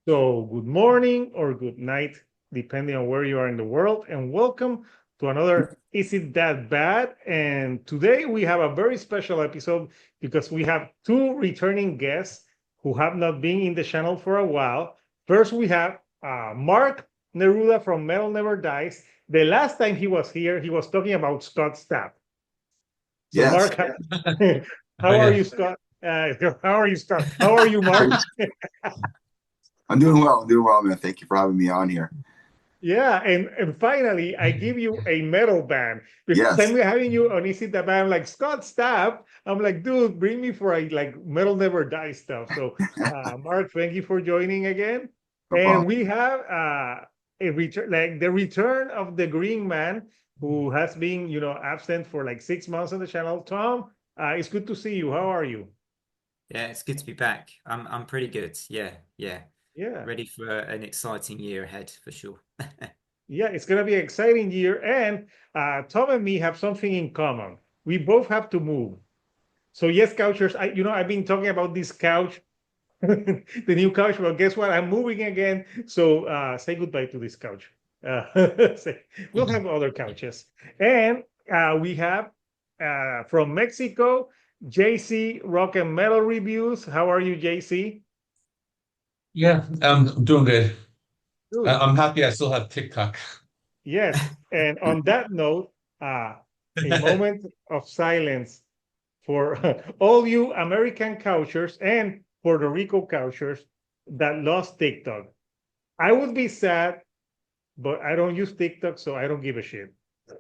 So, good morning or good night, depending on where you are in the world, and welcome to another Is It That Bad? And today we have a very special episode because we have two returning guests who have not been in the channel for a while. First, we have Mark Neruda from Metal Never Dies. The last time he was here, he was talking about Scott Stapp. So, Yes. Mark, Oh, how are yeah. you, Scott? How are you, Scott? How are you, Mark? I'm doing well. I'm doing well, man. Thank you for having me on here. Yeah, and finally, I give you a metal band because I'm Yes. having you on Is It That Band. I'm like, Scott Stapp. I'm like, dude, bring me for a like Metal Never Die stuff. So, Mark, thank you for joining again. No And problem. we have a return, like the return of the Green Man, who has been, absent for like 6 months on the channel. Tom, it's good to see you. How are you? Yeah, it's good to be back. I'm pretty good. Yeah, yeah. Yeah. Ready for an exciting year ahead for sure. Yeah, it's going to be an exciting year. And Tom and me have something in common. We both have to move. So yes, couchers, I've been talking about this couch, the new couch, but guess what? I'm moving again. So say goodbye to this couch. We'll have other couches. And we have from Mexico, JC Rock and Metal Reviews. How are you, JC? Yeah, I'm doing good. Good. I'm happy I still have TikTok. Yes. And on that note, a moment of silence for all you American couchers and Puerto Rico couchers that lost TikTok. I would be sad, but I don't use TikTok, so I don't give a shit.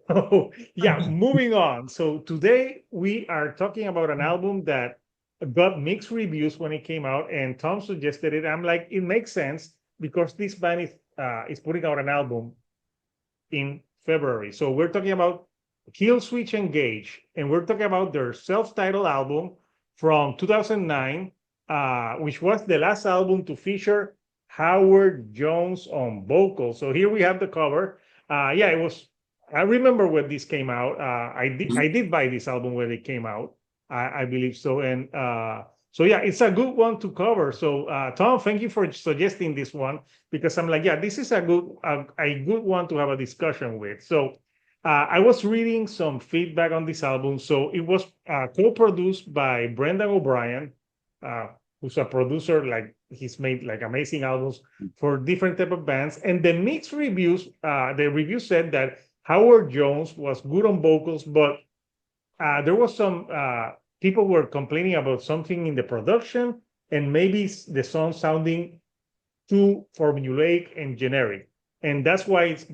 Oh, yeah, moving on. So today we are talking about an album that got mixed reviews when it came out, and Tom suggested it. I'm like, it makes sense because this band is putting out an album in February. So we're talking about Killswitch Engage, and we're talking about their self-titled album from 2009, which was the last album to feature Howard Jones on vocals. So here we have the cover. Yeah, it was. I remember when this came out. I did buy this album when it came out. I believe so, and so yeah, it's a good one to cover. So Tom, thank you for suggesting this one because I'm like, yeah, this is a good one to have a discussion with. So I was reading some feedback on this album. So it was co-produced by Brendan O'Brien, uh, who's a producer. Like he's made like amazing albums for different type of bands. And the mixed reviews, the review said that Howard Jones was good on vocals, but there was some people were complaining about something in the production and maybe the song sounding too formulaic and generic, and that's why it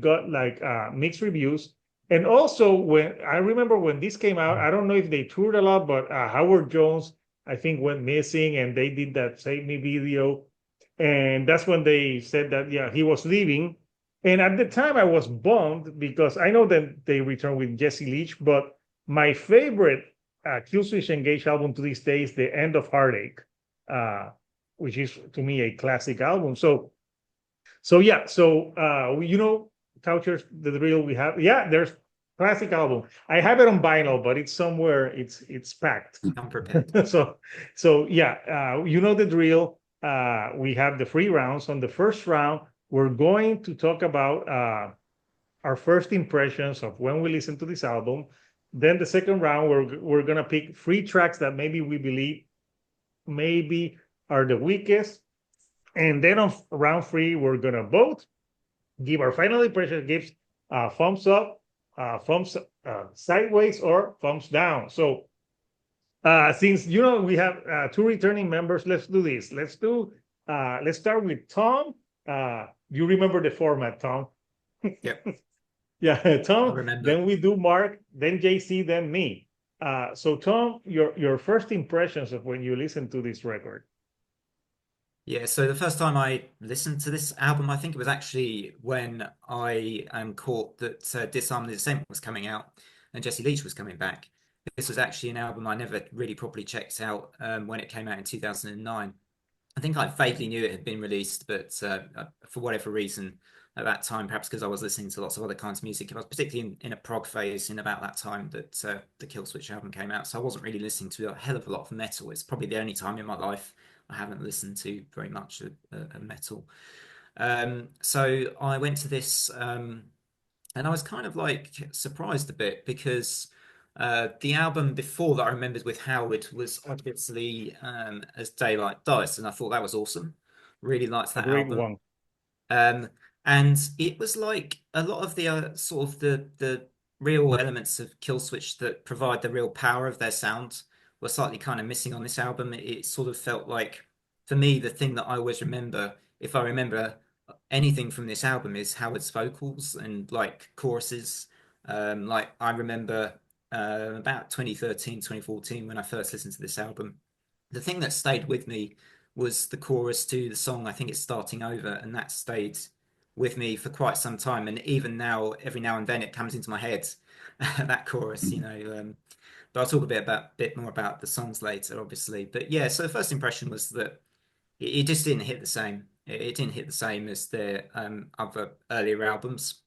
got like mixed reviews. And also, when I remember when this came out, I don't know if they toured a lot, but Howard Jones, I think, went missing, and they did that Save Me video, and that's when they said that yeah he was leaving. And at the time, I was bummed because I know that they returned with Jesse Leach, but my favorite Killswitch Engage album to this day is The End of Heartache. Which is to me a classic album. So yeah, so Couchers, the drill we have. Yeah, there's classic album. I have it on vinyl, but it's somewhere. It's packed. I'm prepared. So yeah, the drill. We have the free rounds. On the first round, we're going to talk about our first impressions of when we listen to this album. Then the second round, we're gonna pick three tracks that maybe we believe maybe are the weakest. And then on round three, we're gonna vote, give our final impression, gives thumbs up, thumbs sideways, or thumbs down. So since we have two returning members, let's do this. Let's start with Tom. You remember the format, Tom? Yep, Yeah, I Tom. remember. Then we do Mark, then JC, then me. So Tom, your first impressions of when you listen to this record. Yeah, so the first time I listened to this album, I think it was actually when I caught that Disarm the Descent was coming out and Jesse Leach was coming back. This was actually an album I never really properly checked out when it came out in 2009. I think I vaguely knew it had been released, but for whatever reason at that time, perhaps because I was listening to lots of other kinds of music, I was particularly in a prog phase in about that time that the Killswitch album came out. So I wasn't really listening to a hell of a lot of metal. It's probably the only time in my life I haven't listened to very much of metal. So I went to this, and I was kind of like surprised a bit because the album before that I remembered with Howard was obviously As Daylight Dies, and I thought that was awesome. Really liked A that great album. one. Um, and it was like a lot of the sort of the real elements of Killswitch that provide the real power of their sound were slightly kind of missing on this album. It sort of felt like, for me, the thing that I always remember, if I remember anything from this album, is Howard's vocals and like choruses. Like I remember about 2013, 2014 when I first listened to this album. The thing that stayed with me was the chorus to the song, I think it's Starting Over, and that stayed with me for quite some time. And even now, every now and then it comes into my head, that chorus, you know. But I'll talk bit more about the songs later, obviously. But yeah, so the first impression was that it just didn't hit the same. It didn't hit the same as their other earlier albums.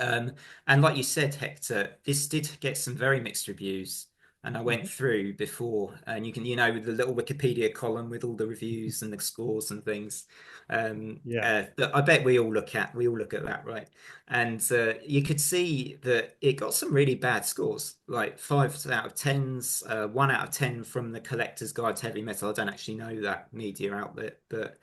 Um, and like you said, Hector, this did get some very mixed reviews. And I went Mhm. through before, and you can, you know, with the little Wikipedia column with all the reviews and the scores and things. Yeah, That I bet we all look at that, right? And you could see that it got some really bad scores, like 5 out of 10s, 1 out of 10 from the Collector's Guide to Heavy Metal. I don't actually know that media outlet, but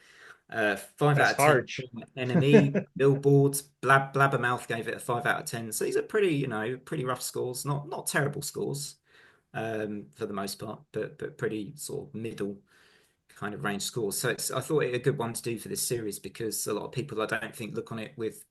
five that's out of 10 harsh. from NME, Billboard, Blabbermouth gave it a 5 out of 10. So these are pretty, you know, pretty rough scores, not terrible scores for the most part, but pretty sort of middle kind of range scores. So I thought it a good one to do for this series because a lot of people I don't think look on it with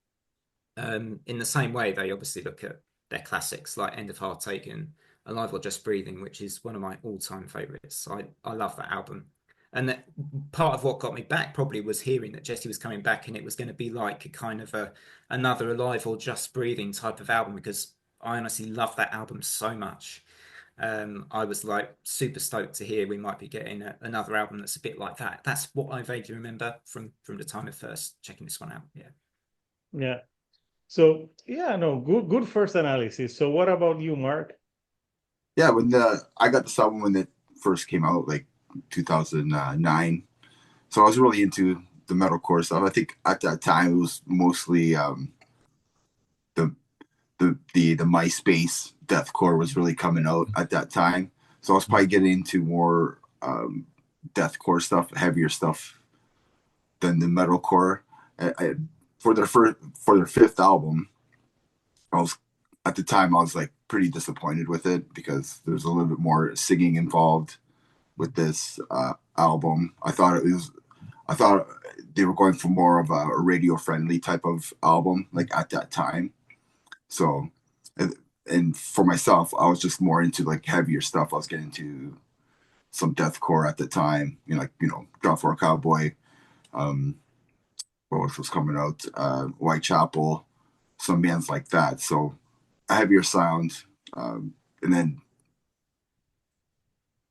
in the same way. They obviously look at their classics like End of Heartache and Alive or Just Breathing, which is one of my all-time favorites. I love that album. And that part of what got me back probably was hearing that Jesse was coming back and it was going to be like a kind of another Alive or Just Breathing type of album because I honestly love that album so much. I was like super stoked to hear we might be getting another album that's a bit like that. That's what I vaguely remember from the time of first checking this one out. Yeah. Yeah. So yeah, no, good first analysis. So what about you, Mark? Yeah, when I got this album when it first came out, like 2009. So I was really into the metalcore stuff. I think at that time it was mostly the the MySpace deathcore was really coming out at that time. So I was probably getting into more deathcore stuff, heavier stuff than the metalcore. For their fifth album, I was at the time I was like pretty disappointed with it because there's a little bit more singing involved with this album. I thought they were going for more of a radio friendly type of album, like at that time. So, and for myself, I was just more into like heavier stuff. I was getting into some deathcore at the time, Draw for a Cowboy, um, what else was coming out, Whitechapel, some bands like that. So, a heavier sound, and then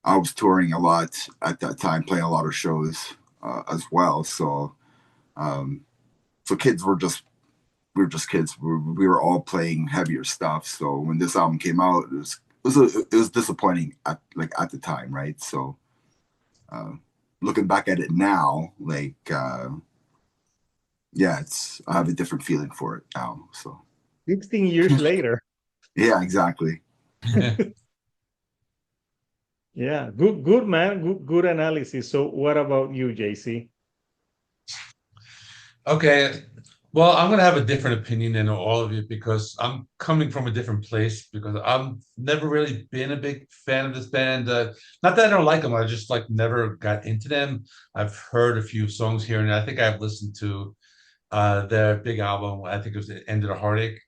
I was touring a lot at that time, playing a lot of shows as well. So, um, so kids were just we were just kids. We were all playing heavier stuff. So when this album came out, it was disappointing at the time, right? So uh, looking back at it now, yeah, I have a different feeling for it now. So 16 years later. yeah, exactly. Yeah, good man, good analysis. So what about you, JC? Okay. Well, I'm gonna have a different opinion than all of you because I'm coming from a different place because I've never really been a big fan of this band. Not that I don't like them, I just like never got into them. I've heard a few songs here and I think I've listened to their big album. I think it was the End of the Heartache.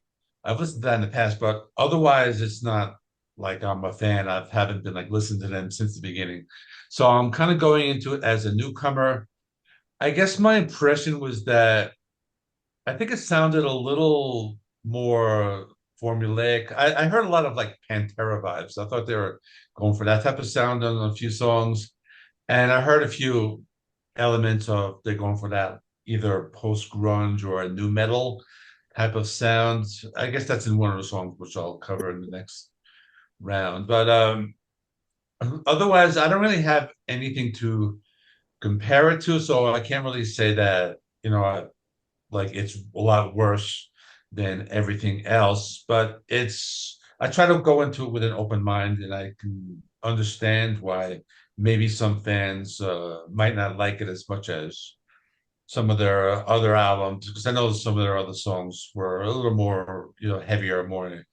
I've listened to that in the past, but otherwise it's not like I'm a fan. I haven't been like listening to them since the beginning. So I'm kind of going into it as a newcomer. I guess my impression was that I think it sounded a little more formulaic. I heard a lot of like Pantera vibes. I thought they were going for that type of sound on a few songs. And I heard a few elements of they're going for that either post grunge or a new metal type of sound. I guess that's in one of the songs, which I'll cover in the next round. But otherwise, I don't really have anything to compare it to, so I can't really say that, like it's a lot worse than everything else, but I try to go into it with an open mind, and I can understand why maybe some fans might not like it as much as some of their other albums, because I know some of their other songs were a little more, heavier, more,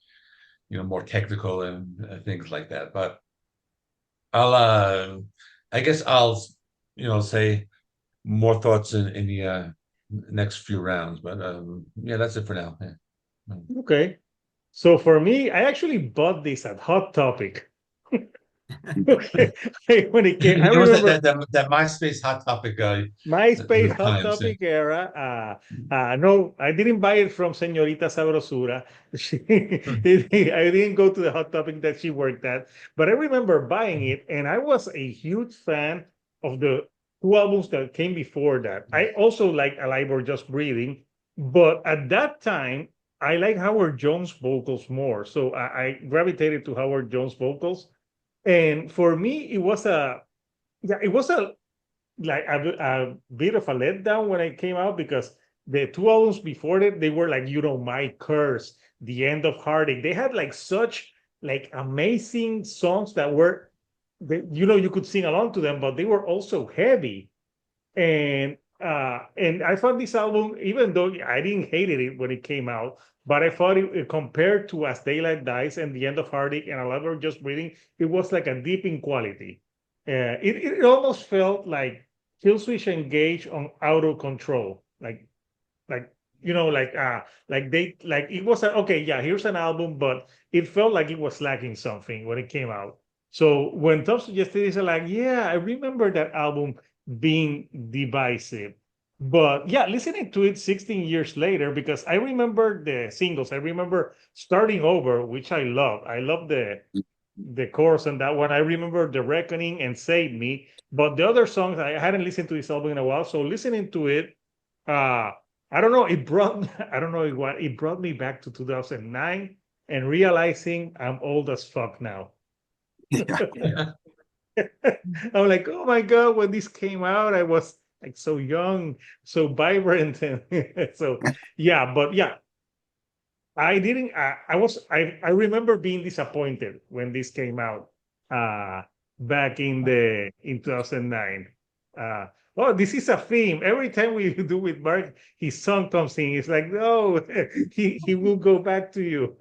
more technical and things like that. But I'll, I guess I'll, say more thoughts in the next few rounds. But yeah, that's it for now. Yeah. Okay. So for me, I actually bought this at Hot Topic. When it came, I It was remember that MySpace Hot Topic MySpace the Hot times. Topic era. No, I didn't buy it from Señorita Sabrosura. I didn't go to the Hot Topic that she worked at, but I remember buying it, and I was a huge fan of the two albums that came before that. I also liked Alive or Just Breathing, but at that time, I like Howard Jones vocals more, so I gravitated to Howard Jones vocals. And for me, it was a like a bit of a letdown when it came out, because the two albums before it, they were like, My Curse, The End of Heartache. They had like such like amazing songs that were, you could sing along to them, but they were also heavy. And I thought this album, even though I didn't hate it when it came out, but I thought it compared to As Daylight Dies and The End of Heartache and A Lot of Just Breathing, it was like a deep in quality. It almost felt like Killswitch Engage on auto control, like like it was okay, yeah, here's an album, but it felt like it was lacking something when it came out. So when Tom suggested this, I'm like, yeah, I remember that album being divisive. But yeah, listening to it 16 years later, because I remember the singles, I remember Starting Over, which I love. I love the chorus on that one. I remember The Reckoning and Save Me. But the other songs, I hadn't listened to this album in a while. So listening to it, uh, I don't know, I don't know what, it brought me back to 2009 and realizing I'm old as fuck now. Yeah. I'm like, oh my God, when this came out, I was like so young, so vibrant. And so, yeah, but yeah, I didn't, I remember being disappointed when this came out back in 2009. Oh, this is a theme. Every time we do with Mark, his song comes in. It's like, no, he will go back to you.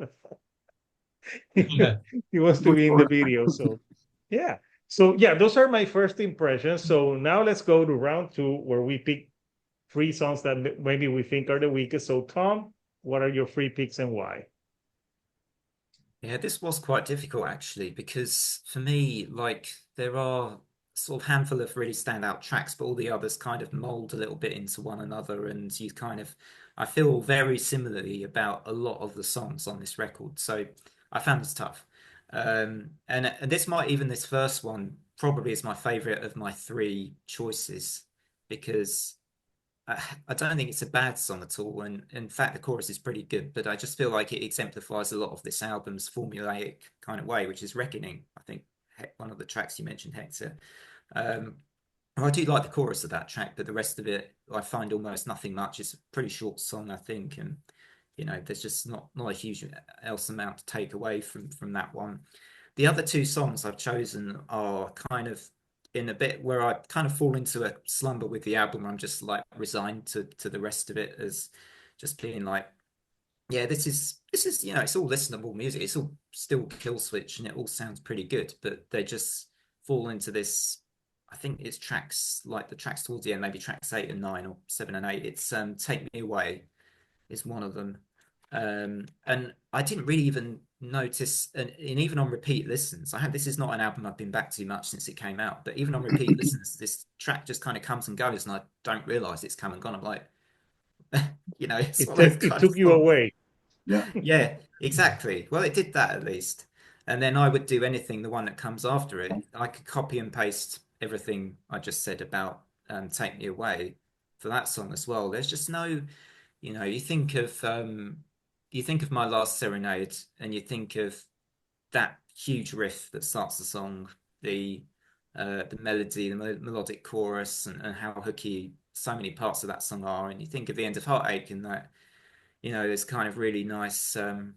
Yeah. He wants to be in the video. So, yeah. So, yeah, those are my first impressions. So now let's go to round two, where we pick three songs that maybe we think are the weakest. So, Tom, what are your three picks and why? Yeah, this was quite difficult actually, because for me, like there are sort of handful of really standout tracks, but all the others kind of mold a little bit into one another, and I feel very similarly about a lot of the songs on this record. So I found this tough. And this first one probably is my favorite of my three choices, because I don't think it's a bad song at all, and in fact the chorus is pretty good, but I just feel like it exemplifies a lot of this album's formulaic kind of way, which is Reckoning. I think one of the tracks you mentioned, Hector. Um, I do like the chorus of that track, but the rest of it I find almost nothing much. It's a pretty short song, I think, and there's just not a huge else amount to take away from that one. The other two songs I've chosen are kind of in a bit where I kind of fall into a slumber with the album. I'm just like resigned to the rest of it as just being like, yeah, this is it's all listenable music. It's all still Killswitch and it all sounds pretty good, but they just fall into this. I think it's tracks like the tracks towards the end, maybe tracks 8 and 9 or 7 and 8. It's Take Me Away is one of them. And I didn't really even notice, and even on repeat listens, this is not an album I've been back to much since it came out, but even on repeat listens, this track just kind of comes and goes, and I don't realize it's come and gone. I'm like, it's one of those It kind of took you songs. away. Yeah. Yeah, exactly. Well, it did that at least. And then I would do anything, the one that comes after it. I could copy and paste everything I just said about Take Me Away for that song as well. There's just no, you think of My Last Serenade and you think of that huge riff that starts the song, the the melody, the melodic chorus, and how hooky so many parts of that song are. And you think of The End of Heartache, and that, there's kind of really nice, the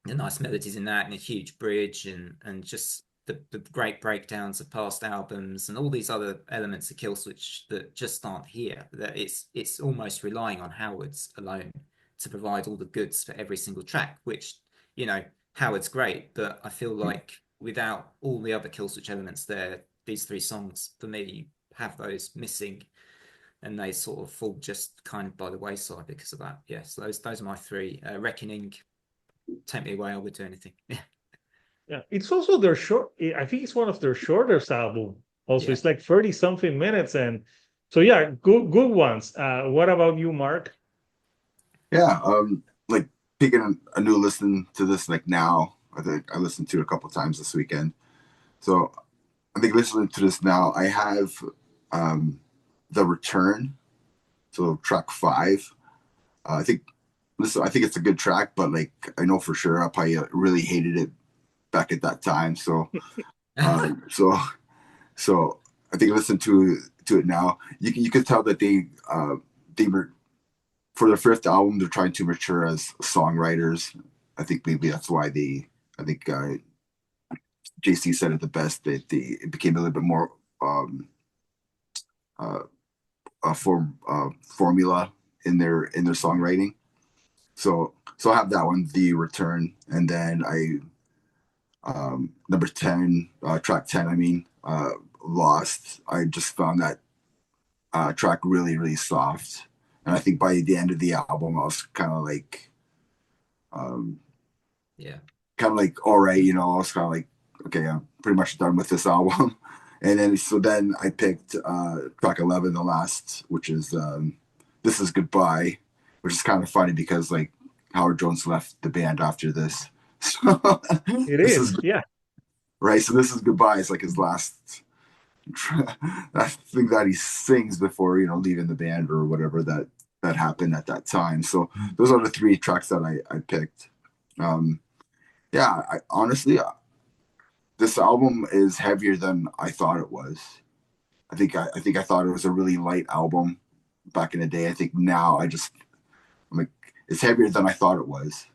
nice melodies in that, and a huge bridge, and just the great breakdowns of past albums, and all these other elements of Killswitch that just aren't here. That it's almost relying on Howard's alone to provide all the goods for every single track, which, Howard's great, but I feel like without all the other Killswitch elements there, these three songs for me have those missing, and they sort of fall just kind of by the wayside because of that. Yeah, so those are my three. Reckoning, Take Me Away, I Would Do Anything. Yeah, it's also their short. I think it's one of their shortest album. Also, Yeah. it's like 30 something minutes, and so yeah, good ones. What about you, Mark? Yeah, like taking a new listen to this like now. I think I listened to it a couple times this weekend. So I think listening to this now, I have The Return, so track 5. I think it's a good track, but like I know for sure I probably really hated it back at that time. So so I think listen to it now. You could tell that they were, for their 5th album, they're trying to mature as songwriters. I think maybe that's why I think JC said it the best, that it became a little bit more formula in their songwriting. So I have that one, The Return, and then number 10, track 10. I mean, Lost. I just found that track really, really soft, and I think by the end of the album, I was kind of like, all right, I was kind of like, okay, I'm pretty much done with this album. And then I picked track 11, the last, which is This Is Goodbye, which is kind of funny because like Howard Jones left the band after this. So It is, yeah. Right, so This Is Goodbye is like his last thing that he sings before, leaving the band or whatever that happened at that time. So those are the 3 tracks that I picked. I honestly, this album is heavier than I thought it was. I think I thought it was a really light album back in the day. I think now I'm like, it's heavier than I thought it was,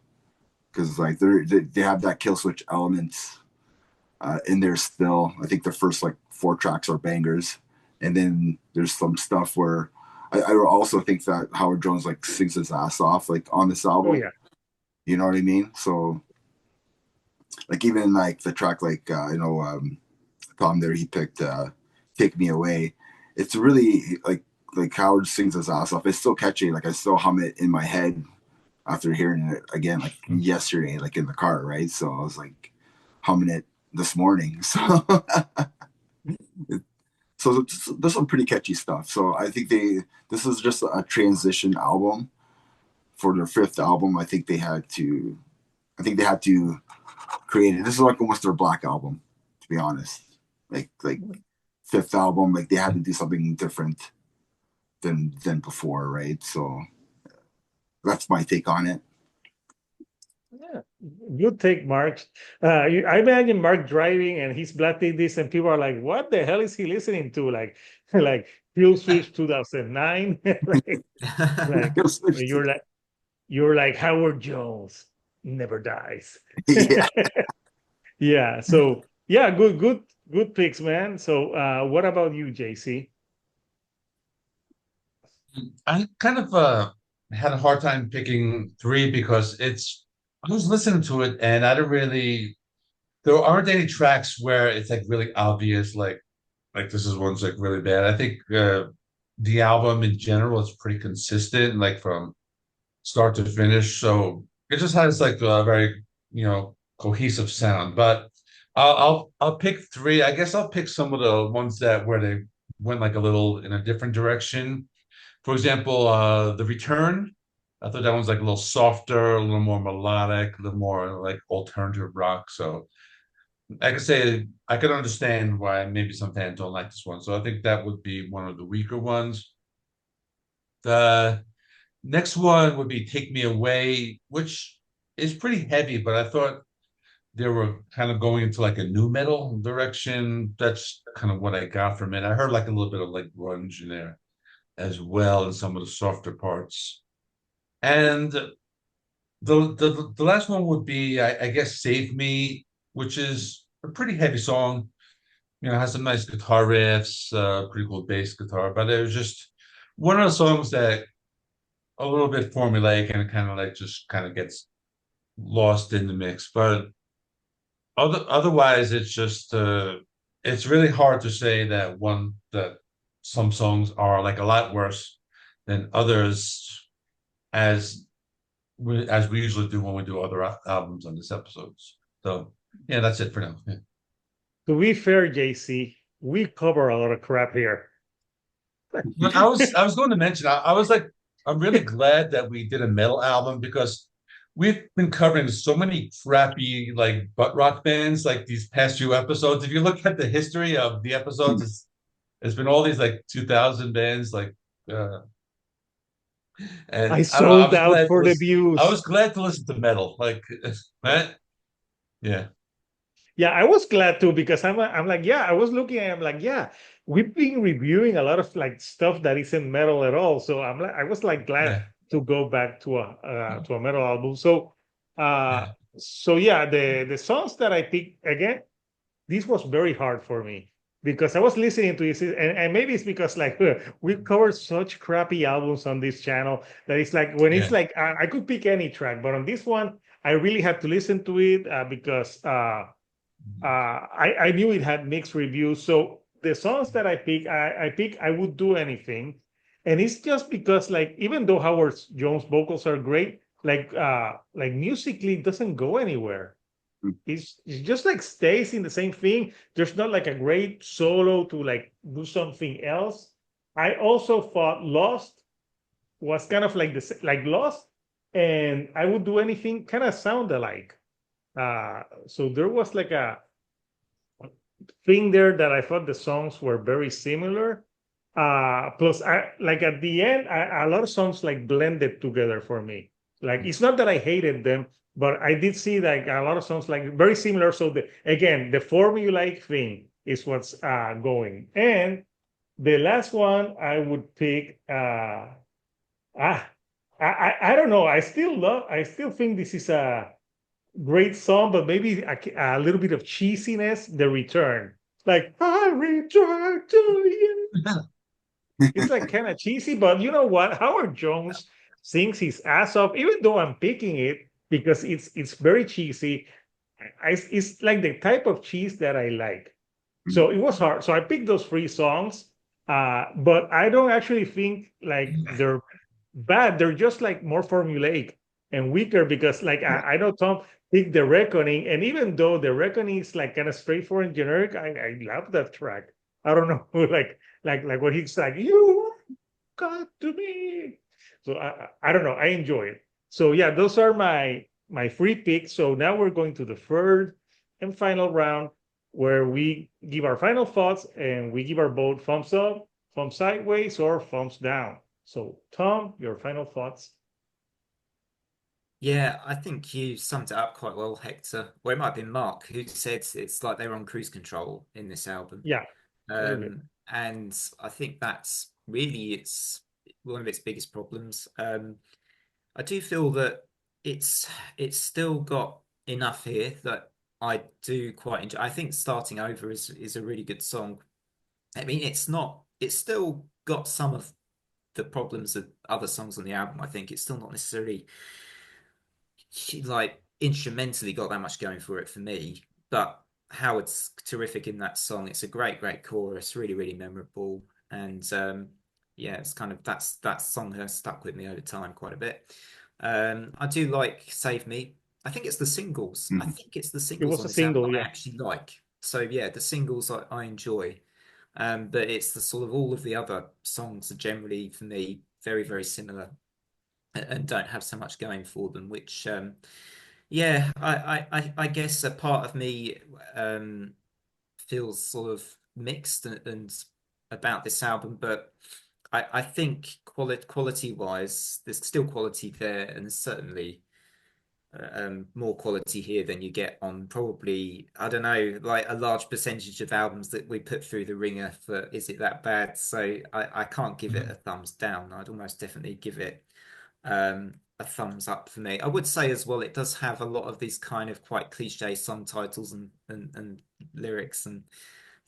because like they have that Killswitch elements in there still. I think the first like 4 tracks are bangers, and then there's some stuff where I also think that Howard Jones like sings his ass off like on this album. Oh yeah. You know what I mean? So like even like the track like Tom there, he picked Take Me Away. It's really like Howard sings his ass off. It's so catchy. Like I still hum it in my head after hearing it again like yesterday, like in the car, right? So I was like humming it this morning. So so there's some pretty catchy stuff. So I think this is just a transition album for their 5th album. I think they had to create it. This is like almost their Black album, to be honest. Like 5th album, like they had to do something different than before, right? So that's my take on it. Yeah, good take, Mark. I imagine Mark driving and he's blasting this, and people are like, "What the hell is he listening to?" Like Killswitch 2009. You're like Howard Jones never dies. Yeah. Yeah. So yeah, good picks, man. So what about you, JC? I kind of had a hard time picking 3 because I was listening to it and I don't really, there aren't any tracks where it's like really obvious, like this is one's like really bad. I think the album in general is pretty consistent, like from start to finish. So it just has like a very, cohesive sound. But I'll pick 3. I guess I'll pick some of the ones where they went like a little in a different direction. For example, The Return. I thought that one's like a little softer, a little more melodic, a little more like alternative rock. So I could say I could understand why maybe some fans don't like this one. So I think that would be one of the weaker ones. The next one would be Take Me Away, which is pretty heavy, but I thought they were kind of going into like a new metal direction. That's kind of what I got from it. I heard like a little bit of like grunge in there as well, and some of the softer parts. And the last one would be, I guess, "Save Me," which is a pretty heavy song. You know, has some nice guitar riffs, pretty cool bass guitar, but it was just one of the songs that a little bit formulaic and it kind of like just kind of gets lost in the mix. But otherwise, it's really hard to say that some songs are like a lot worse than others, as we usually do when we do other albums on this episodes. So yeah, that's it for now. Yeah. To be fair, JC, we cover a lot of crap here. But I was going to mention, I was like, I'm really glad that we did a metal album because we've been covering so many crappy like butt rock bands like these past few episodes. If you look at the history of the episodes, it's been all these like 2000 bands like I and I don't know, sold out for the I views. was glad to listen to metal. Like that, yeah. Yeah, I was glad too because I'm like, yeah, I was looking at I'm like, yeah, we've been reviewing a lot of like stuff that isn't metal at all. So I'm like, I was like glad Yeah. to go back to a metal album. So Yeah. so yeah, the songs that I picked again, this was very hard for me because I was listening to this, and maybe it's because like we covered such crappy albums on this channel that it's like when it's Yeah. like I could pick any track, but on this one I really had to listen to it because I knew it had mixed reviews. So the songs that I pick I would do anything, and it's just because like even though Howard Jones vocals are great, like musically it doesn't go anywhere. It's just like stays in the same thing. There's not like a great solo to like do something else. I also thought Lost was kind of like this, like Lost, and I would do anything kind of sound alike. So there was like a thing there that I thought the songs were very similar. Plus, I like at the end, a lot of songs like blended together for me. Like it's not that I hated them, but I did see like a lot of songs like very similar. So again, the formulaic thing is what's going. And the last one I would pick. Ah, I don't know. I still think this is a great song, but maybe a little bit of cheesiness. The Return, like I return to you. It's like kind of cheesy, but you know what? Howard Jones sings his ass off, even though I'm picking it because it's very cheesy. It's like the type of cheese that I like. So it was hard. So I picked those three songs, but I don't actually think like they're bad. They're just like more formulaic and weaker because like I know Tom picked The Reckoning, and even though The Reckoning is like kind of straightforward and generic, I love that track. I don't know, like when he's like, "You got to me." So I don't know. I enjoy it. So yeah, those are my free picks. So now we're going to the third and final round where we give our final thoughts and we give our vote thumbs up, thumbs sideways, or thumbs down. So Tom, your final thoughts. Yeah, I think you summed it up quite well, Hector. Well, it might have been Mark who said it's like they were on cruise control in this album. Yeah, a little bit. And I think that's really it's one of its biggest problems. I do feel that it's still got enough here that I do quite enjoy. I think Starting Over is a really good song. I mean, it's still got some of the problems of other songs on the album. I think it's still not necessarily like instrumentally got that much going for it for me, but Howard's terrific in that song. It's a great chorus, really, really memorable. And yeah, it's kind of that song has stuck with me over time quite a bit. I do like Save Me. I think it's the singles. I think it's the It singles was on a this album single, I yeah. actually like. So yeah, the singles I enjoy. But it's the sort of all of the other songs are generally for me very, very similar and don't have so much going for them, which yeah, I guess a part of me feels sort of mixed and about this album, but I think quality wise, there's still quality there, and certainly more quality here than you get on probably, I don't know, like a large percentage of albums that we put through the ringer for Is It That Bad? So I can't give it a thumbs down. I'd almost definitely give it a thumbs up for me. I would say as well, it does have a lot of these kind of quite cliche song titles and lyrics and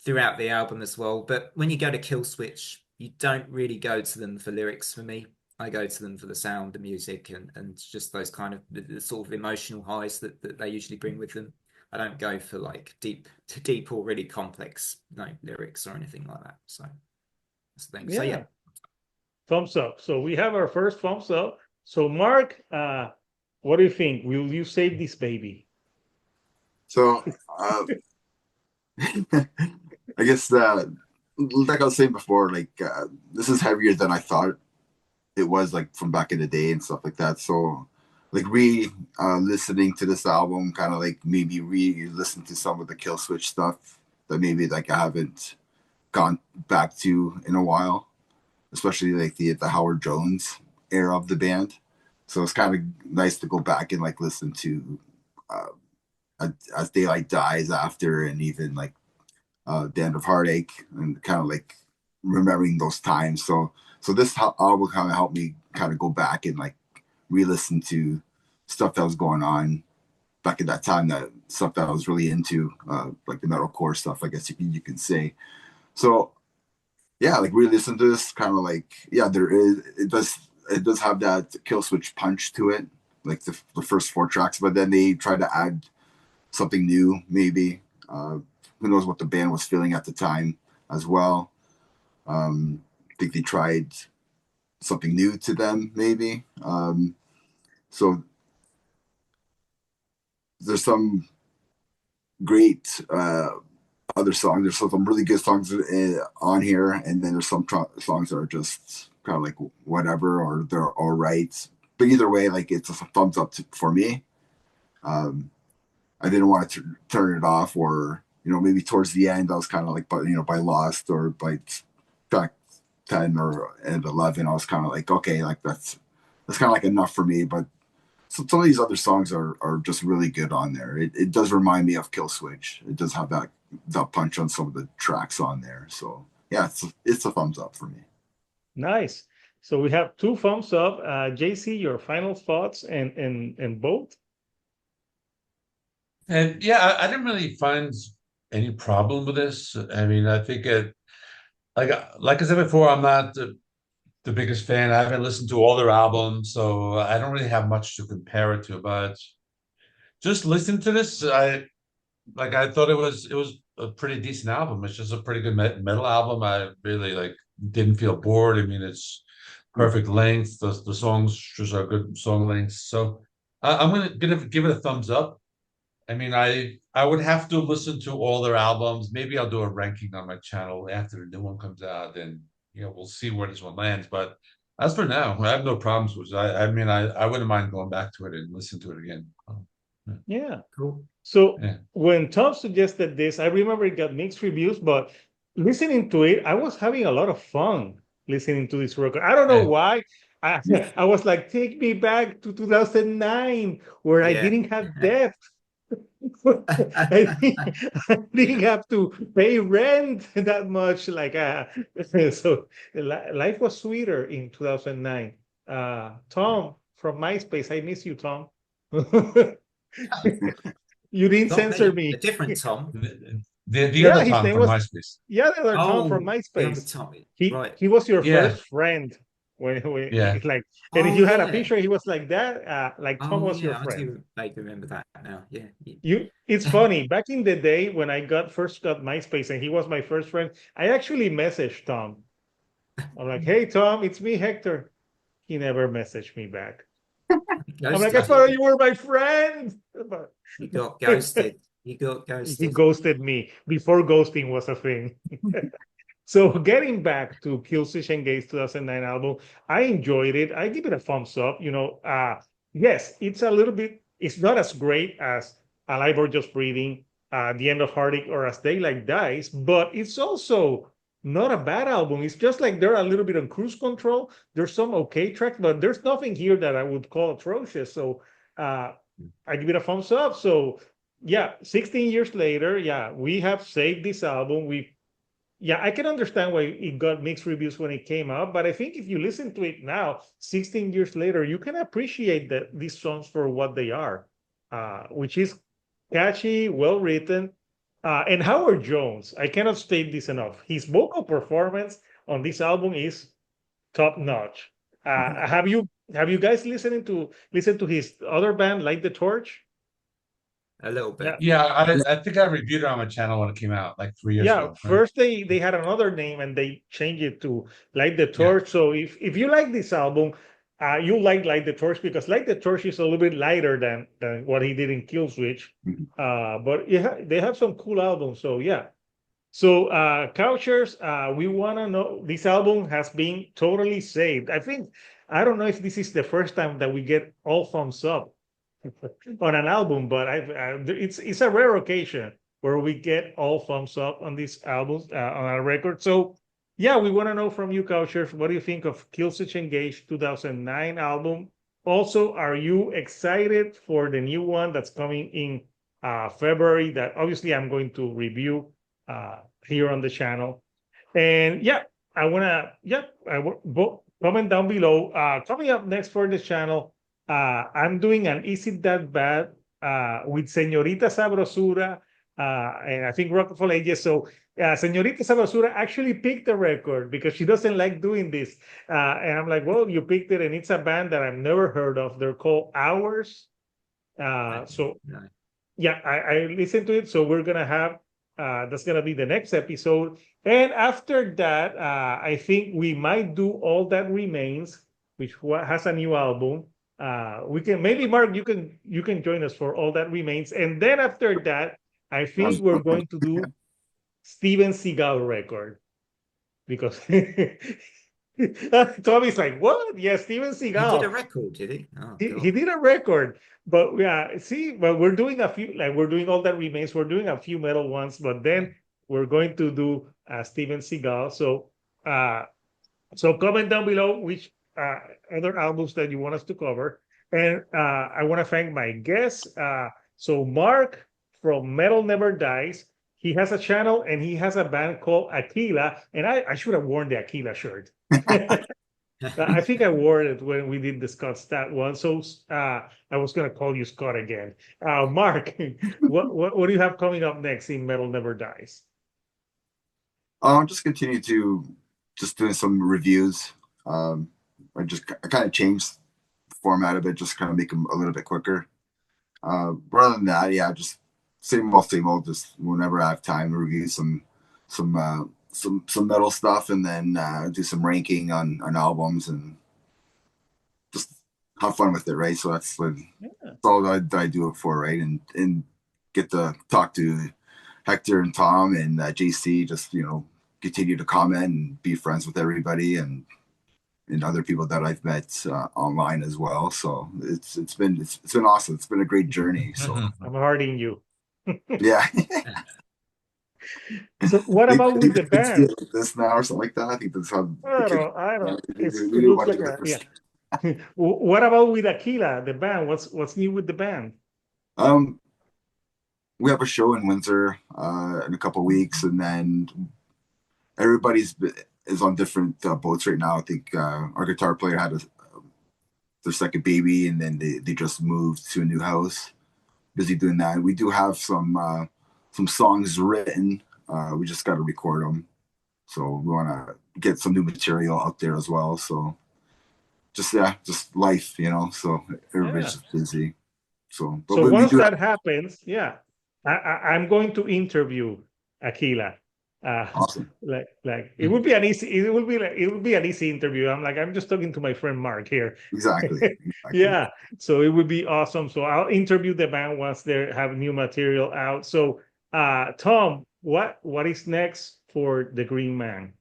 throughout the album as well. But when you go to Killswitch, you don't really go to them for lyrics for me. I go to them for the sound, the music, and just those kind of the sort of emotional highs that they usually bring with them. I don't go for like deep or really complex lyrics or anything like that. So that's the thing. So yeah, thumbs up. So we have our first thumbs up. So Mark, what do you think? Will you save this baby? So I guess like I was saying before, like this is heavier than I thought it was, like from back in the day and stuff like that. So like listening to this album, kind of like maybe listen to some of the Killswitch stuff that maybe like I haven't gone back to in a while, especially like the Howard Jones era of the band. So it's kind of nice to go back and like listen to As Daylight Dies after, and even like The End of Heartache, and kind of like remembering those times. So this album kind of helped me kind of go back and like re-listen to stuff that was going on back at that time, that stuff that I was really into, like the metalcore stuff, I guess you can say. So yeah, like re-listen to this, kind of like, yeah, it does have that Killswitch punch to it, like the first 4 tracks, but then they try to add something new, maybe. Who knows what the band was feeling at the time as well. I think they tried something new to them, maybe. So there's some great other songs. There's some really good songs on here, and then there's some songs that are just kind of like whatever, or they're all right. But either way, like it's a thumbs up for me. I didn't want to turn it off, or maybe towards the end I was kind of like, by Lost or by track 10 and 11, I was kind of like, okay, like that's kind of like enough for me. But some of these other songs are just really good on there. It does remind me of Killswitch. It does have that punch on some of the tracks on there. So yeah, it's a thumbs up for me. Nice. So we have 2 thumbs up. JC, your final thoughts and both? And yeah, I didn't really find any problem with this. I mean, I think like I said before, I'm not the biggest fan. I haven't listened to all their albums, so I don't really have much to compare it to. But just listening to this, I thought it was a pretty decent album. It's just a pretty good metal album. I really didn't feel bored. I mean, it's perfect length. The songs just are good song lengths. So I'm gonna give it a thumbs up. I mean, I would have to listen to all their albums. Maybe I'll do a ranking on my channel after the new one comes out, and we'll see where this one lands. But as for now, I have no problems with it. I mean, I wouldn't mind going back to it and listen to it again. Yeah. cool. So when Tom suggested this, I remember it got mixed reviews, but listening to it, I was having a lot of fun listening to this record. I don't know why. I was like, take me back to 2009, where I didn't have debt. I didn't have to pay rent that much. So life was sweeter in 2009. Tom from MySpace, I miss you, Tom. You didn't censor me. A different Tom. The other Tom from MySpace. Yeah, the other Tom from MySpace. He was your first friend. When and if you had a picture, he was like that. Like Tom was your friend. I remember that now. Yeah. It's funny. Back in the day when I first got MySpace and he was my first friend, I actually messaged Tom. I'm like, hey Tom, it's me, Hector. He never messaged me back. I'm like, I thought you were my friend. But he got ghosted. He ghosted me before ghosting was a thing. So getting back to Killswitch Engage 2009 album, I enjoyed it. I give it a thumbs up. Yes, it's not as great as Alive or Just Breathing, The End of Heartache, or As Daylight Dies, but it's also not a bad album. It's just like they're a little bit on cruise control. There's some okay tracks, but there's nothing here that I would call atrocious. So I give it a thumbs up. So yeah, 16 years later, yeah, we have saved this album. Yeah, I can understand why it got mixed reviews when it came out, but I think if you listen to it now, 16 years later, you can appreciate these songs for what they are, which is catchy, well written. And Howard Jones, I cannot state this enough. His vocal performance on this album is top notch. Have you guys listened to his other band, Light the Torch? A little bit. Yeah, I think I reviewed it on my channel when it came out like 3 years Yeah, ago, right? first they had another name and they changed it to Light the Yeah. Torch. So if you like this album, you like Light the Torch because Light the Torch is a little bit lighter than what he did in Killswitch. But yeah, they have some cool albums. So yeah. So Couchers, we want to know this album has been totally saved. I don't know if this is the first time that we get all thumbs up on an album, but it's a rare occasion where we get all thumbs up on these albums on our record. So yeah, we want to know from you, Couchers, what do you think of Killswitch Engage 2009 album? Also, are you excited for the new one that's coming in February that obviously I'm going to review here on the channel? And yeah, comment down below. Coming up next for the channel, I'm doing an Is It That Bad with Señorita Sabrosura and I think Rockfall Ages. So Señorita Sabrosura actually picked the record because she doesn't like doing this. And I'm like, well, you picked it, and it's a band that I've never heard of. They're called Hours. So yeah, I listened to it. So we're going to have, that's going to be the next episode. And after that, I think we might do All That Remains, which has a new album. We can maybe Mark, you can join us for All That Remains, and then after that, I think we're going to do Steven Seagal record because Tommy's like, what? Yeah, Steven Seagal. He did a record, did he? Oh, he did a record, but yeah, but we're doing a few, like we're doing All That Remains, we're doing a few metal ones, but then we're going to do Steven Seagal. So comment down below which other albums that you want us to cover. And I want to thank my guests. So Mark from Metal Never Dies, he has a channel and he has a band called Aquila. And I should have worn the Aquila shirt. I think I wore it when we did the Scott Stat one. So I was going to call you Scott again. Mark, what do you have coming up next in Metal Never Dies? I'll just continue to doing some reviews. I kind of changed the format of it, just kind of make them a little bit quicker. Rather than that, yeah, just same old. Just whenever I have time to review some metal stuff, and then do some ranking on albums and just have fun with it, right? So that's all that I do it for, right? And get to talk to Hector and Tom and JC, just continue to comment and be friends with everybody and other people that I've met online as well. So it's been awesome. It's been a great journey. So I'm harding you. Yeah. So what about with the band? Like this now or something like that. I think that's how. I don't. It looks like yeah. What about with Aquila, the band? What's new with the band? We have a show in Windsor in a couple of weeks, and then everybody's is on different boats right now. I think our guitar player had their second baby, and then they just moved to a new house. Busy doing that. We do have some songs written. We just got to record them. So we want to get some new material out there as well. So just life, So everybody's just busy. So once that happens, I'm going to interview Aquila. Awesome. Like it would be an easy interview. I'm just talking to my friend Mark here. Exactly. Yeah. So it would be awesome. So I'll interview the band once they have new material out. So Tom, what is next for the Green Man?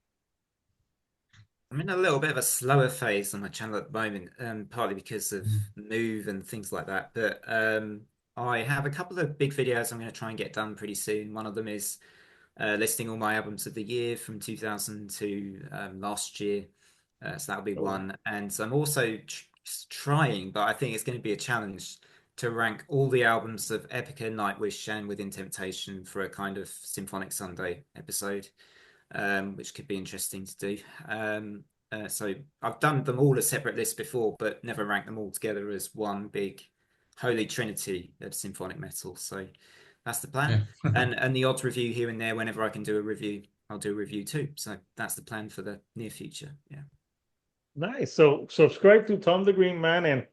I'm in a little bit of a slower phase on my channel at the moment, partly because of move and things like that. But I have a couple of big videos I'm going to try and get done pretty soon. One of them is listing all my albums of the year from 2000 to last year. So that'll be one. And I'm also trying, but I think it's going to be a challenge to rank all the albums of Epica, Nightwish, and Within Temptation for a kind of Symphonic Sunday episode, which could be interesting to do. So I've done them all as separate lists before, but never ranked them all together as one big holy trinity of symphonic metal. So that's the plan. Yeah. and the odd review here and there, whenever I can do a review, I'll do a review too. So that's the plan for the near future. Yeah. Nice. So subscribe to Tom the Green Man, and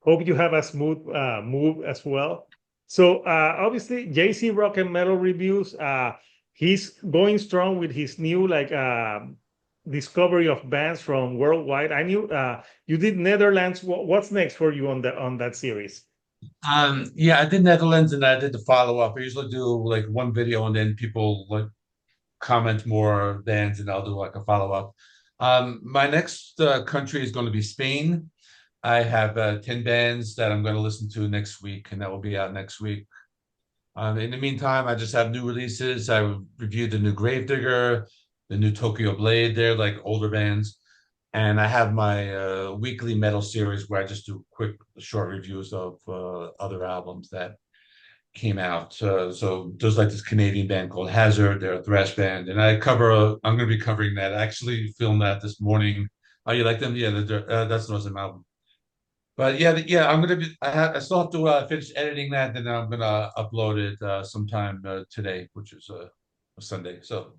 hope you have a smooth move as well. So obviously, JC Rock and Metal Reviews, he's going strong with his new discovery of bands from worldwide. I knew you did Netherlands. What's next for you on that series? Yeah, I did Netherlands and I did the follow-up. I usually do like one video and then people like comment more bands and I'll do like a follow-up. My next country is going to be Spain. I have 10 bands that I'm going to listen to next week, and that will be out next week. In the meantime, I just have new releases. I reviewed the new Gravedigger, the new Tokyo Blade. They're like older bands. And I have my weekly metal series where I just do quick, short reviews of other albums that came out. So there's like this Canadian band called Hazard. They're a thrash band. And I'm going to be covering that. I actually filmed that this morning. Oh, you like them? Yeah, that's an awesome album. But yeah, I'm gonna be. I still have to finish editing that, then I'm gonna upload it sometime today, which is a Sunday. So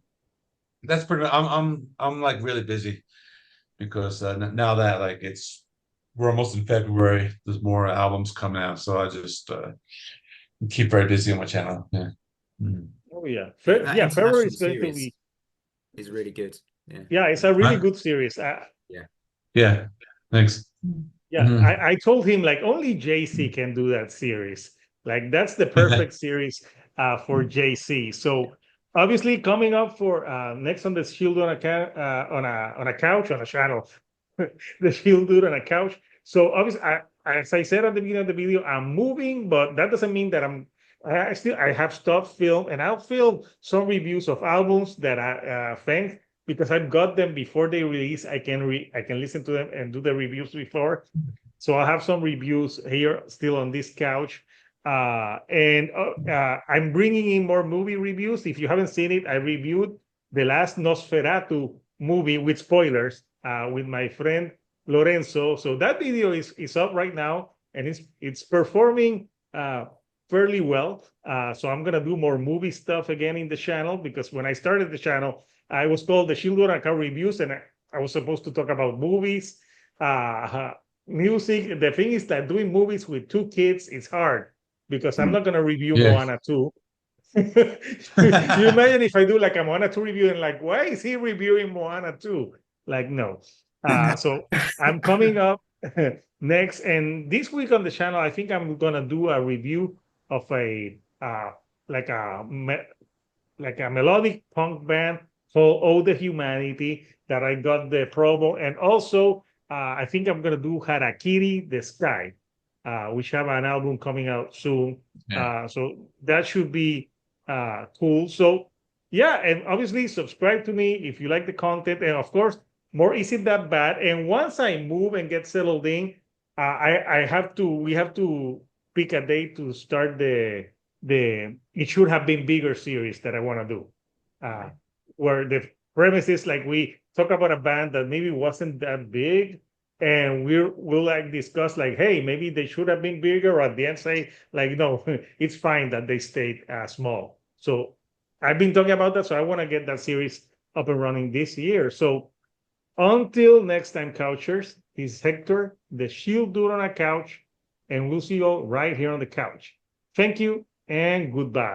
that's pretty. I'm like really busy because now that like we're almost in February. There's more albums coming out, so I just keep very busy on my channel. Yeah. Mm-hmm. Oh yeah, That February is international going to series be. is really good. Yeah. Yeah, it's a really good series. Yeah. Thanks. Yeah, I told him like only JC can do that series. Like that's the perfect series for JC. So obviously coming up for next on the Shield on a couch on a channel, the Shield dude on a couch. So obviously, as I said at the beginning of the video, I'm moving, but that doesn't mean that I have stopped film, and I'll film some reviews of albums that I think, because I've got them before they release. I can listen to them and do the reviews before. So I have some reviews here still on this couch. And I'm bringing in more movie reviews. If you haven't seen it, I reviewed the last Nosferatu movie with spoilers with my friend Lorenzo. So that video is up right now, and it's performing fairly well. So I'm gonna do more movie stuff again in the channel, because when I started the channel, I was called the Shield Account Reviews, and I was supposed to talk about movies, music. The thing is that doing movies with 2 kids is hard, because I'm not going to review Moana 2. You imagine if I do like a Moana 2 review and like, why is he reviewing Moana 2? Like, no. So I'm coming up next. And this week on the channel, I think I'm going to do a review of a melodic punk band called Oh the Humanity that I got the promo. And also, I think I'm going to do Harakiri the Sky, which have an album coming out soon. Yeah. So that should be cool. So yeah, and obviously subscribe to me if you like the content. And of course, more Isn't That Bad. And once I move and get settled in, we have to pick a date to start the It Should Have Been Bigger series that I want to do. Where the premise is like we talk about a band that maybe wasn't that big, and we'll like discuss like, hey, maybe they should have been bigger, or at the end say like, no, it's fine that they stayed small. So I've been talking about that, so I want to get that series up and running this year. So until next time, couchers, this is Hector, the Shield Dude on a Couch, and we'll see you all right here on the couch. Thank you and goodbye.